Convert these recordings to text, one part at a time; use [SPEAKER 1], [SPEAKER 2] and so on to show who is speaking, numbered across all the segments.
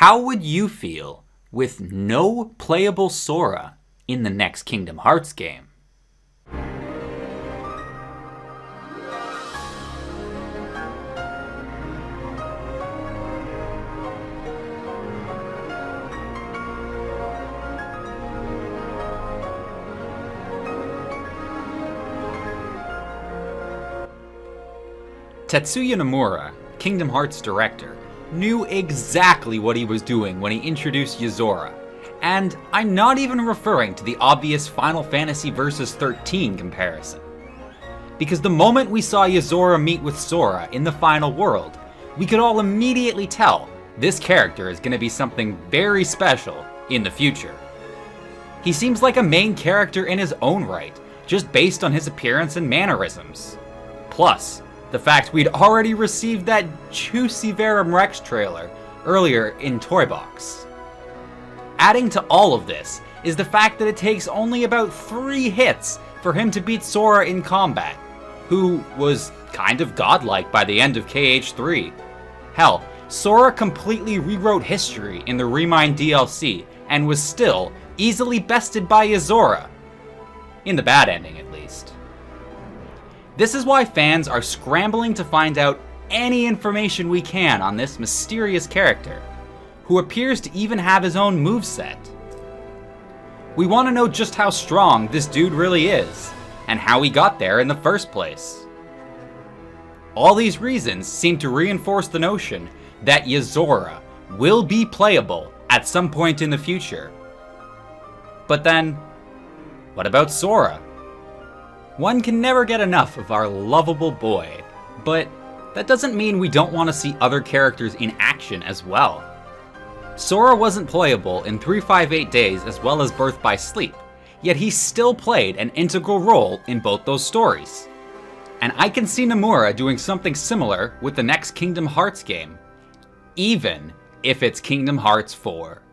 [SPEAKER 1] How would you feel with no playable Sora in the next Kingdom Hearts game? Tetsuya Nomura, Kingdom Hearts director, knew exactly what he was doing when he introduced Yozora, and I'm not even referring to the obvious Final Fantasy vs 13 comparison. Because the moment we saw Yozora meet with Sora in the final world, we could all immediately tell this character is going to be something very special in the future. He seems like a main character in his own right, just based on his appearance and mannerisms. Plus, the fact we'd already received that juicy Verum Rex trailer earlier in Toy Box. Adding to all of this is the fact that it takes only about 3 hits for him to beat Sora in combat, who was kind of godlike by the end of KH3. Hell, Sora completely rewrote history in the Remind DLC and was still easily bested by Yozora. In the bad ending, at least. This is why fans are scrambling to find out any information we can on this mysterious character, who appears to even have his own moveset. We want to know just how strong this dude really is, and how he got there in the first place. All these reasons seem to reinforce the notion that Yozora will be playable at some point in the future. But then, what about Sora? One can never get enough of our lovable boy, but that doesn't mean we don't want to see other characters in action as well. Sora wasn't playable in 358 Days as well as Birth by Sleep, yet he still played an integral role in both those stories. And I can see Nomura doing something similar with the next Kingdom Hearts game, even if it's Kingdom Hearts 4.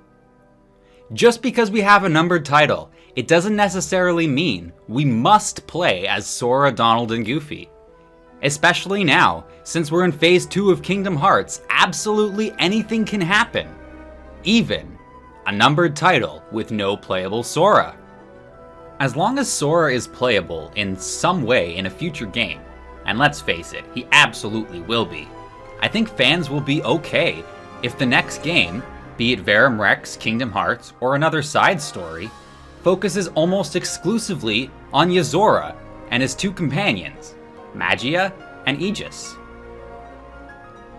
[SPEAKER 1] Just because we have a numbered title, it doesn't necessarily mean we must play as Sora, Donald, and Goofy. Especially now, since we're in Phase 2 of Kingdom Hearts, absolutely anything can happen. Even a numbered title with no playable Sora. As long as Sora is playable in some way in a future game, and let's face it, he absolutely will be, I think fans will be okay if the next game, be it Verum Rex, Kingdom Hearts, or another side story, focuses almost exclusively on Yozora and his 2 companions, Magia and Aegis.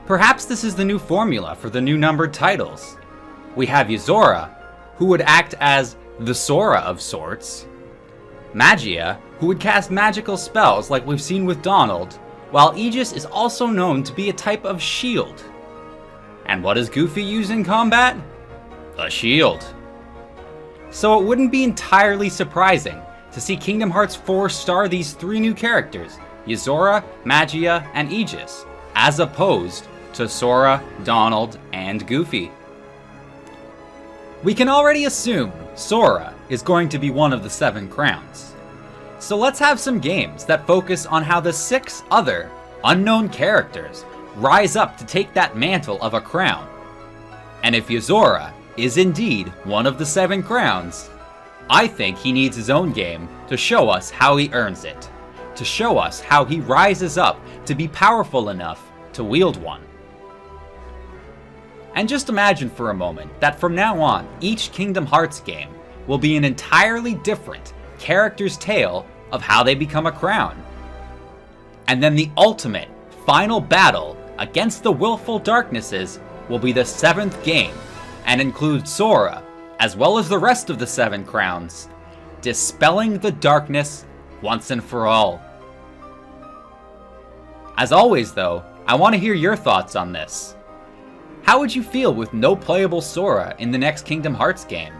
[SPEAKER 1] Perhaps this is the new formula for the new numbered titles. We have Yozora, who would act as the Sora of sorts, Magia, who would cast magical spells like we've seen with Donald, while Aegis is also known to be a type of shield. And what does Goofy use in combat? A shield. So it wouldn't be entirely surprising to see Kingdom Hearts 4 star these 3 new characters, Yozora, Magia, and Aegis, as opposed to Sora, Donald, and Goofy. We can already assume Sora is going to be one of the 7 crowns. So let's have some games that focus on how the 6 other unknown characters rise up to take that mantle of a crown. And if Yozora is indeed one of the 7 crowns, I think he needs his own game to show us how he earns it, to show us how he rises up to be powerful enough to wield one. And just imagine for a moment that from now on, each Kingdom Hearts game will be an entirely different character's tale of how they become a crown. And then the ultimate, final battle against the willful darknesses will be the 7th game, and include Sora, as well as the rest of the 7 crowns, dispelling the darkness once and for all. As always though, I want to hear your thoughts on this. How would you feel with no playable Sora in the next Kingdom Hearts game?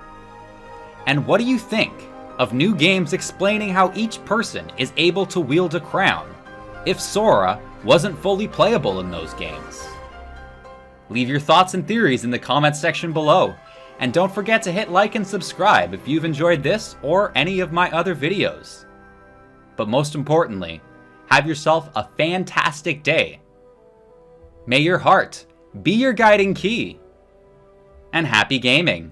[SPEAKER 1] And what do you think of new games explaining how each person is able to wield a crown, if Sora wasn't fully playable in those games? Leave your thoughts and theories in the comments section below, and don't forget to hit like and subscribe if you've enjoyed this or any of my other videos. But most importantly, have yourself a fantastic day. May your heart be your guiding key. and happy gaming!